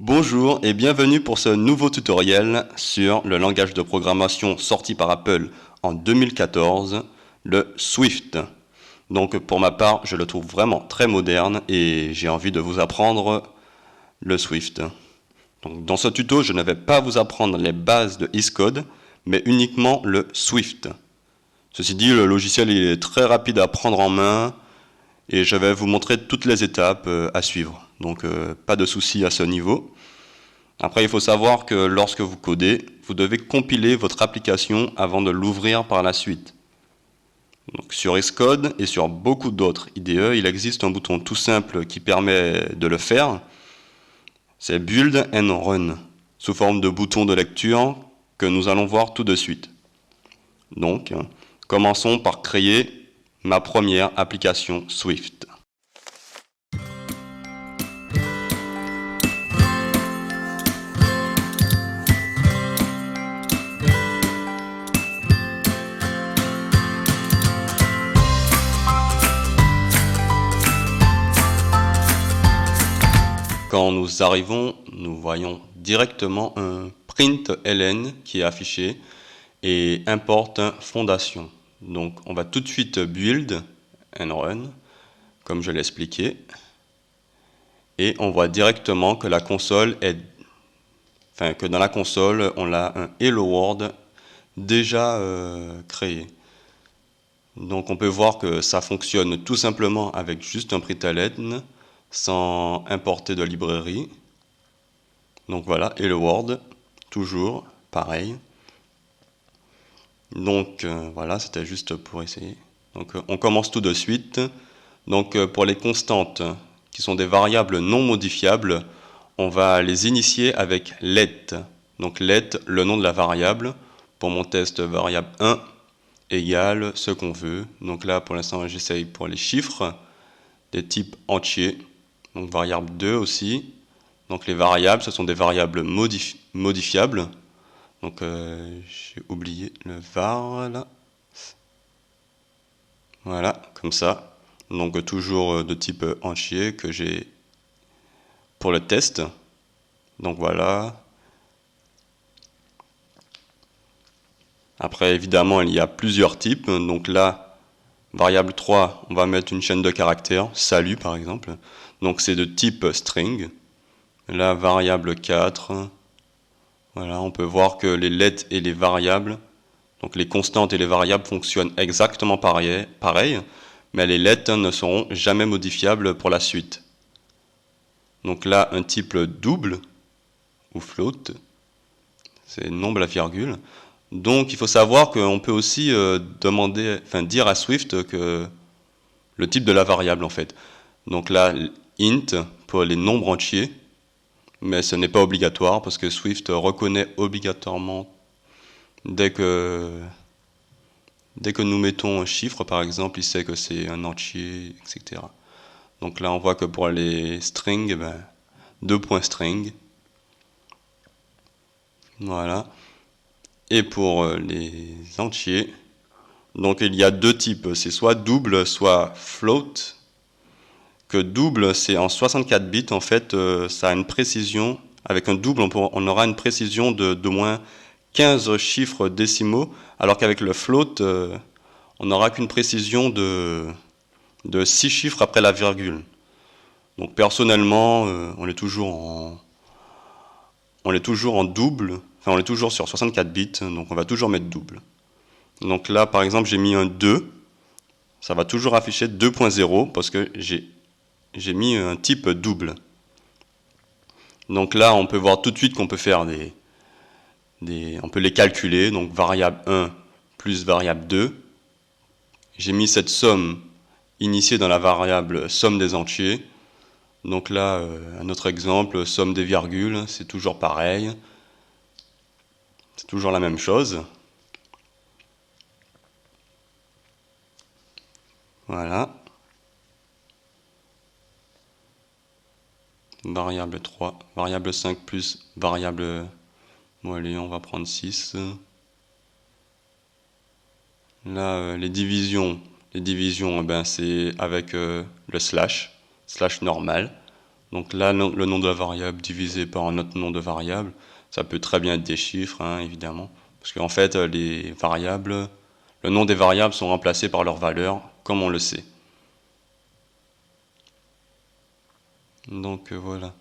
Bonjour et bienvenue pour ce nouveau tutoriel sur le langage de programmation sorti par Apple en 2014, le Swift. Donc pour ma part, je le trouve vraiment très moderne et j'ai envie de vous apprendre le Swift. Donc dans ce tuto, je ne vais pas vous apprendre les bases de Xcode, mais uniquement le Swift. Ceci dit, le logiciel est très rapide à prendre en main et je vais vous montrer toutes les étapes à suivre. Donc pas de souci à ce niveau. Après, il faut savoir que lorsque vous codez, vous devez compiler votre application avant de l'ouvrir par la suite. Donc, sur Xcode et sur beaucoup d'autres IDE, il existe un bouton tout simple qui permet de le faire. C'est Build and Run, sous forme de bouton de lecture que nous allons voir tout de suite. Donc, commençons par créer ma première application Swift. Quand nous arrivons, nous voyons directement un println qui est affiché et importe fondation. Donc on va tout de suite build and run, comme je l'ai expliqué, et on voit directement que la console que dans la console on a un Hello World déjà créé. Donc on peut voir que ça fonctionne tout simplement avec juste un println, sans importer de librairie. Donc voilà, Hello World, toujours pareil. Donc voilà, c'était juste pour essayer. Donc on commence tout de suite. Donc pour les constantes, qui sont des variables non modifiables, on va les initier avec let. Donc let, le nom de la variable. Pour mon test, variable 1 égale ce qu'on veut. Donc là, pour l'instant, j'essaye pour les chiffres, des types entiers. Donc variable 2 aussi. Donc les variables, ce sont des variables modifiables. Donc j'ai oublié le var là. Voilà, comme ça. Donc toujours de type entier que j'ai pour le test. Donc voilà. Après évidemment il y a plusieurs types. Donc là, variable 3, on va mettre une chaîne de caractères, salut par exemple. Donc c'est de type string. La variable 4, voilà, on peut voir que les let et les variables, donc les constantes et les variables fonctionnent exactement pareil, mais les let ne seront jamais modifiables pour la suite. Donc là, un type double ou float, c'est nombre à virgule. Donc il faut savoir qu'on peut aussi dire à Swift que le type de la variable en fait. Donc là, int pour les nombres entiers, mais ce n'est pas obligatoire parce que Swift reconnaît obligatoirement dès que nous mettons un chiffre par exemple, il sait que c'est un entier, etc. Donc là on voit que pour les strings, deux points string. Voilà. Et pour les entiers, donc il y a deux types, c'est soit double, soit float. Que double, c'est en 64 bits, en fait, ça a une précision. Avec un double, on aura une précision de moins 15 chiffres décimaux, alors qu'avec le float, on n'aura qu'une précision de 6 chiffres après la virgule. Donc personnellement, on est toujours en double, enfin on est toujours sur 64 bits, donc on va toujours mettre double. Donc là, par exemple, j'ai mis un 2, ça va toujours afficher 2.0 parce que j'ai mis un type double. Donc là, on peut voir tout de suite qu'on peut faire on peut les calculer, donc variable 1 plus variable 2. J'ai mis cette somme initiée dans la variable somme des entiers. Donc là, un autre exemple, somme des virgules, c'est toujours pareil. C'est toujours la même chose. Voilà. Variable 3, variable 5 plus variable... Bon allez, on va prendre 6. Là, les divisions, c'est avec le slash normal. Donc là, le nom de la variable divisé par un autre nom de variable, ça peut très bien être des chiffres, hein, évidemment. Parce qu'en fait, les variables, le nom des variables sont remplacés par leurs valeurs, comme on le sait. Donc voilà.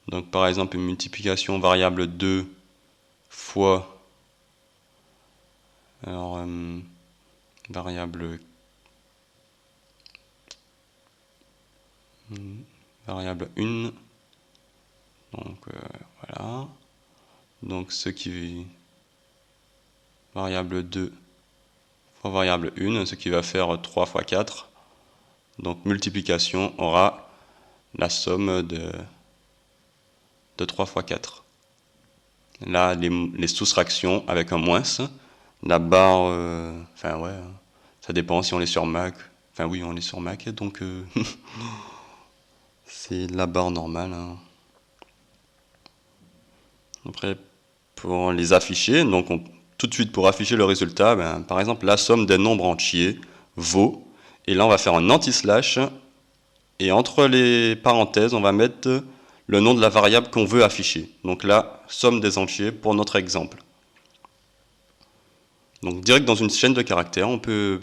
Donc par exemple, une multiplication variable 2 fois, alors, variable, variable 1, donc voilà. Donc ce qui, variable 2 fois variable 1, ce qui va faire 3 fois 4. Donc multiplication aura la somme de 3 fois 4. Là, les soustractions avec un moins, la barre, enfin ouais, ça dépend si on est sur Mac. Enfin oui, on est sur Mac, donc c'est la barre normale, hein. Après, pour les afficher, donc tout de suite pour afficher le résultat, ben, par exemple la somme des nombres entiers vaut, et là on va faire un anti-slash, et entre les parenthèses on va mettre le nom de la variable qu'on veut afficher. Donc là, somme des entiers pour notre exemple. Donc direct dans une chaîne de caractères, on peut,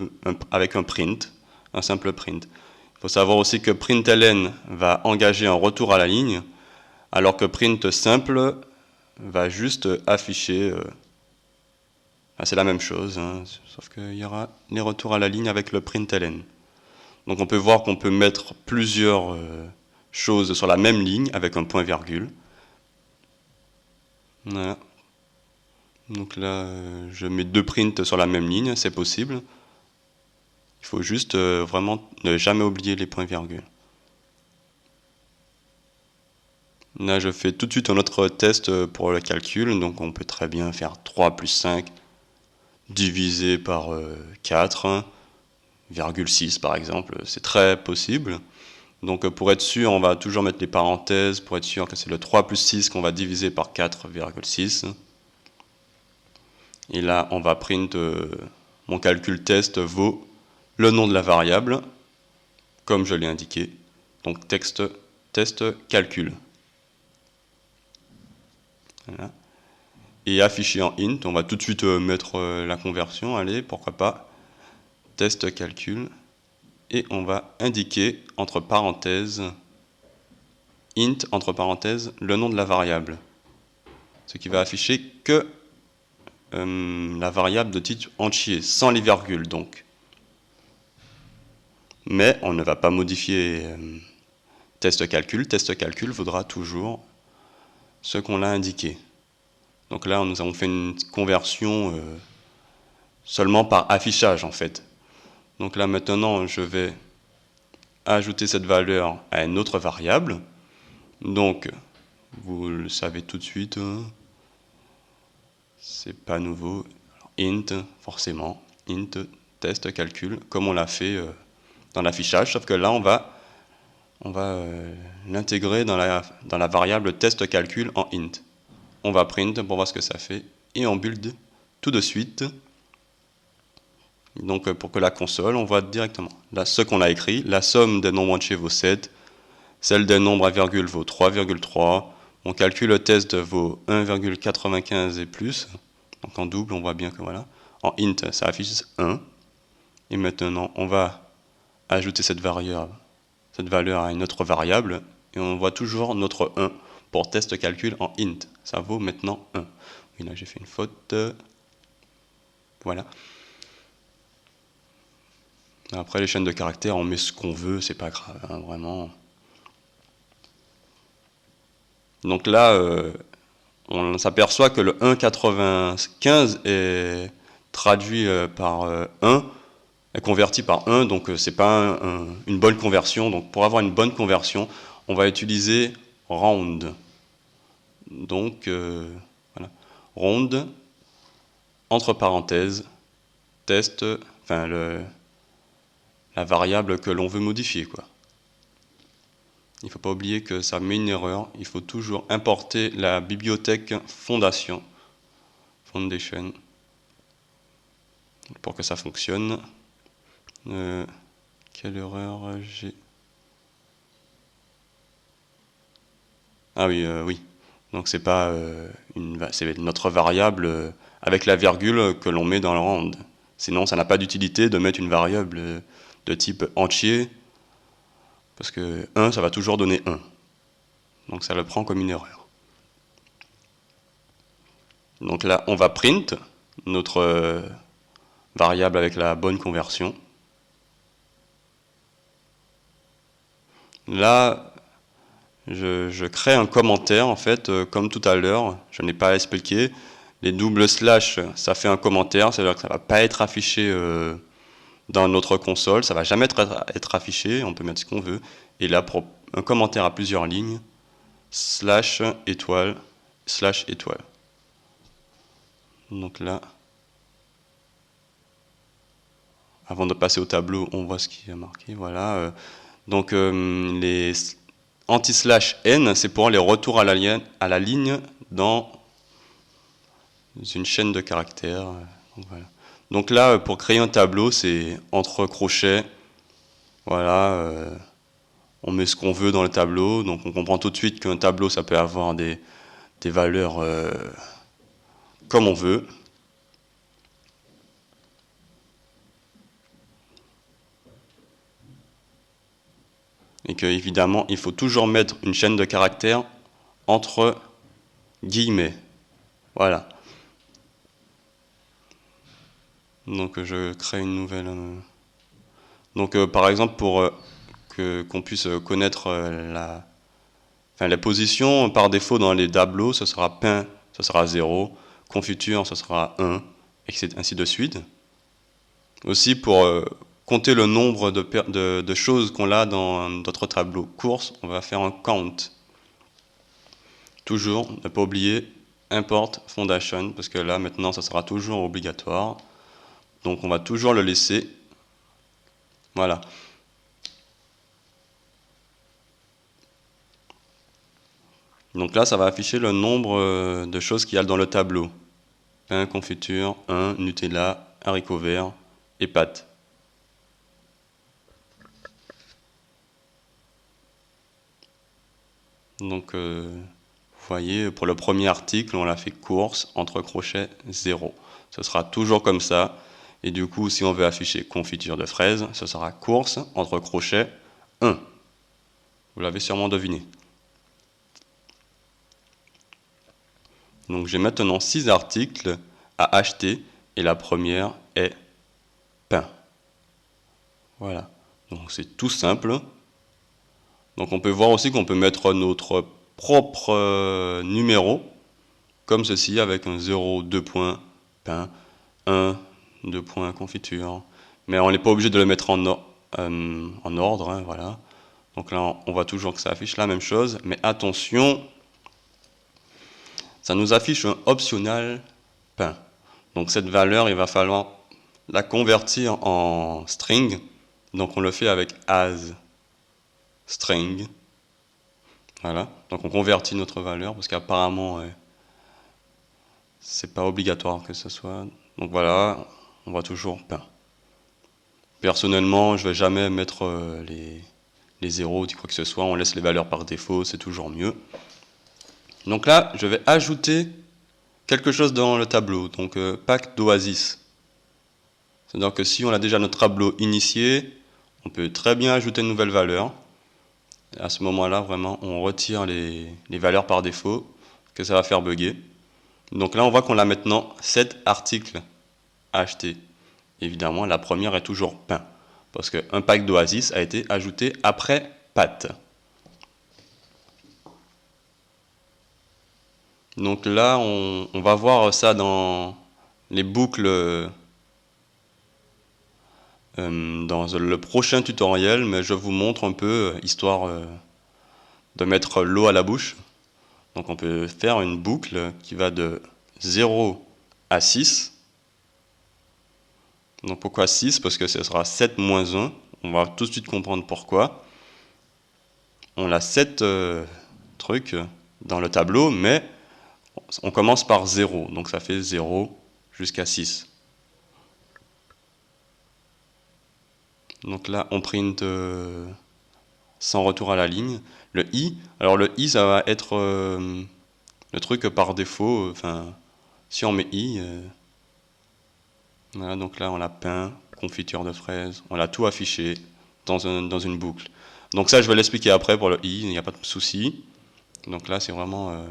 avec un print, un simple print. Il faut savoir aussi que println va engager un retour à la ligne, alors que print simple va juste afficher, c'est la même chose, hein, sauf qu'il y aura les retours à la ligne avec le println. Donc on peut voir qu'on peut mettre plusieurs choses sur la même ligne avec un point-virgule. Voilà. Donc là, je mets deux prints sur la même ligne, c'est possible. Il faut juste vraiment ne jamais oublier les points-virgules. Là, je fais tout de suite un autre test pour le calcul. Donc, on peut très bien faire 3 plus 5 divisé par 4,6 par exemple. C'est très possible. Donc, pour être sûr, on va toujours mettre les parenthèses pour être sûr que c'est le 3 plus 6 qu'on va diviser par 4,6. Et là, on va print mon calcul test vaut le nom de la variable, comme je l'ai indiqué. Donc, test calcul. Voilà. Et affiché en int, on va tout de suite mettre la conversion, allez, pourquoi pas, test calcul, et on va indiquer entre parenthèses, int, entre parenthèses, le nom de la variable, ce qui va afficher que la variable de type entier, sans les virgules donc. Mais on ne va pas modifier test calcul vaudra toujours ce qu'on a indiqué. Donc là, nous avons fait une conversion seulement par affichage en fait. Donc là maintenant, je vais ajouter cette valeur à une autre variable. Donc, vous le savez tout de suite, c'est pas nouveau. Alors, int, forcément, int test calcul, comme on l'a fait dans l'affichage, sauf que là on va l'intégrer dans la variable test calcul en int. On va print pour voir ce que ça fait et on build tout de suite. Donc pour que la console, on voit directement là ce qu'on a écrit, la somme des nombres entiers vaut 7, celle des nombres à virgule vaut 3,3, mon calcul test vaut 1,95 et plus, donc en double on voit bien que voilà, en int ça affiche 1, et maintenant on va ajouter cette valeur à une autre variable, et on voit toujours notre 1 pour test calcul en int, ça vaut maintenant 1. Oui là j'ai fait une faute, voilà. Après les chaînes de caractères, on met ce qu'on veut, c'est pas grave, hein, vraiment. Donc là, on s'aperçoit que le 1,95 est traduit par 1, est converti par 1, donc c'est pas une bonne conversion. Donc pour avoir une bonne conversion, on va utiliser round. Donc voilà, round entre parenthèses test, enfin la variable que l'on veut modifier, quoi. Il ne faut pas oublier que ça met une erreur. Il faut toujours importer la bibliothèque Foundation pour que ça fonctionne. Quelle erreur j'ai? Ah oui, oui. Donc c'est pas c'est notre variable avec la virgule que l'on met dans le round. Sinon, ça n'a pas d'utilité de mettre une variable de type entier, parce que 1, ça va toujours donner 1. Donc ça le prend comme une erreur. Donc là, on va print notre variable avec la bonne conversion. Là, je crée un commentaire, en fait, comme tout à l'heure, je n'ai pas expliqué. Les doubles slash, ça fait un commentaire, c'est-à-dire que ça ne va pas être affiché dans notre console, ça ne va jamais être affiché, on peut mettre ce qu'on veut. Et là, pour un commentaire à plusieurs lignes, slash étoile, slash étoile. Donc là, avant de passer au tableau, on voit ce qui est marqué, voilà. Donc les anti-slash n, c'est pour les retours à la ligne dans une chaîne de caractères. Donc, voilà. Donc là, pour créer un tableau, c'est entre crochets. Voilà, on met ce qu'on veut dans le tableau. Donc on comprend tout de suite qu'un tableau, ça peut avoir des valeurs comme on veut. Et que évidemment, il faut toujours mettre une chaîne de caractères entre guillemets. Voilà. Donc je crée une nouvelle. Donc par exemple pour qu'on puisse connaître la position par défaut dans les tableaux, ce sera pain, ce sera 0, confiture, ce sera 1, et ainsi de suite. Aussi pour compter le nombre de choses qu'on a dans notre tableau course, on va faire un count. Toujours, ne pas oublier, import foundation, parce que là maintenant ça sera toujours obligatoire. Donc on va toujours le laisser. Voilà. Donc là, ça va afficher le nombre de choses qu'il y a dans le tableau. Pain, confiture, 1, Nutella, haricots verts et pâtes. Donc, vous voyez, pour le premier article, on l'a fait course, entre crochets, 0. Ce sera toujours comme ça. Et du coup, si on veut afficher confiture de fraises, ce sera course, entre crochets, 1. Vous l'avez sûrement deviné. Donc j'ai maintenant 6 articles à acheter et la première est pain. Voilà. Donc c'est tout simple. Donc on peut voir aussi qu'on peut mettre notre propre numéro, comme ceci, avec un 0, 2 points pain, 1, 2 points confiture. Mais on n'est pas obligé de le mettre en ordre, hein, voilà. Donc là, on voit toujours que ça affiche la même chose. Mais attention, ça nous affiche un optional pain. Donc cette valeur, il va falloir la convertir en string. Donc on le fait avec as string. Voilà. Donc on convertit notre valeur parce qu'apparemment c'est pas obligatoire que ce soit. Donc voilà, on voit toujours pain. Personnellement, je vais jamais mettre les zéros ou quoi que ce soit. On laisse les valeurs par défaut, c'est toujours mieux. Donc là, je vais ajouter quelque chose dans le tableau. Donc pack d'Oasis. C'est-à-dire que si on a déjà notre tableau initié, on peut très bien ajouter une nouvelle valeur. À ce moment-là, vraiment, on retire les valeurs par défaut, que ça va faire bugger. Donc là, on voit qu'on a maintenant 7 articles à acheter. Évidemment, la première est toujours pain, parce qu'un pack d'Oasis a été ajouté après pâtes. Donc là, on va voir ça dans les boucles dans le prochain tutoriel, mais je vous montre un peu, histoire de mettre l'eau à la bouche. Donc on peut faire une boucle qui va de 0 à 6. Donc pourquoi 6? Parce que ce sera 7 moins 1. On va tout de suite comprendre pourquoi. On a 7 trucs dans le tableau, mais on commence par 0. Donc ça fait 0 jusqu'à 6. Donc là, on print sans retour à la ligne. Le i, alors le i ça va être le truc par défaut, enfin si on met i, voilà, donc là on l'a peint, confiture de fraises, on l'a tout affiché dans une boucle. Donc ça je vais l'expliquer après pour le i, il n'y a pas de souci. Donc là c'est vraiment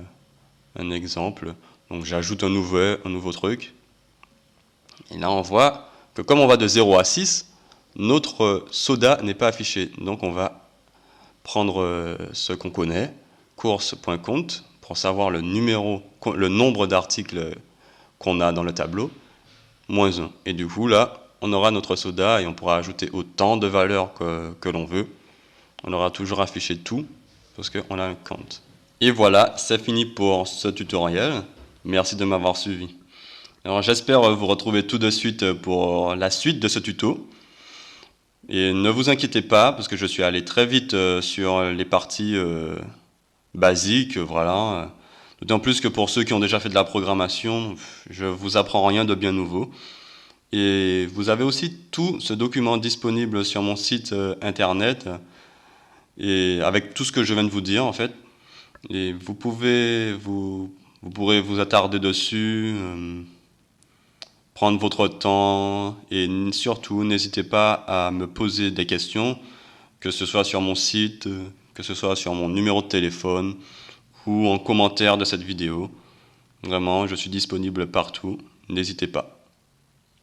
un exemple. Donc j'ajoute un nouveau truc. Et là on voit que comme on va de 0 à 6, notre soda n'est pas affiché. Donc on va prendre ce qu'on connaît, course.compte, pour savoir le nombre d'articles qu'on a dans le tableau, moins 1. Et du coup, là, on aura notre soda et on pourra ajouter autant de valeurs que l'on veut. On aura toujours affiché tout parce qu'on a un compte. Et voilà, c'est fini pour ce tutoriel. Merci de m'avoir suivi. Alors j'espère vous retrouver tout de suite pour la suite de ce tuto. Et ne vous inquiétez pas, parce que je suis allé très vite sur les parties basiques, voilà. D'autant plus que pour ceux qui ont déjà fait de la programmation, je vous apprends rien de bien nouveau. Et vous avez aussi tout ce document disponible sur mon site internet, et avec tout ce que je viens de vous dire en fait. Et vous pourrez vous attarder dessus, prendre votre temps, et surtout n'hésitez pas à me poser des questions, que ce soit sur mon site, que ce soit sur mon numéro de téléphone ou en commentaire de cette vidéo. Vraiment, je suis disponible partout, n'hésitez pas.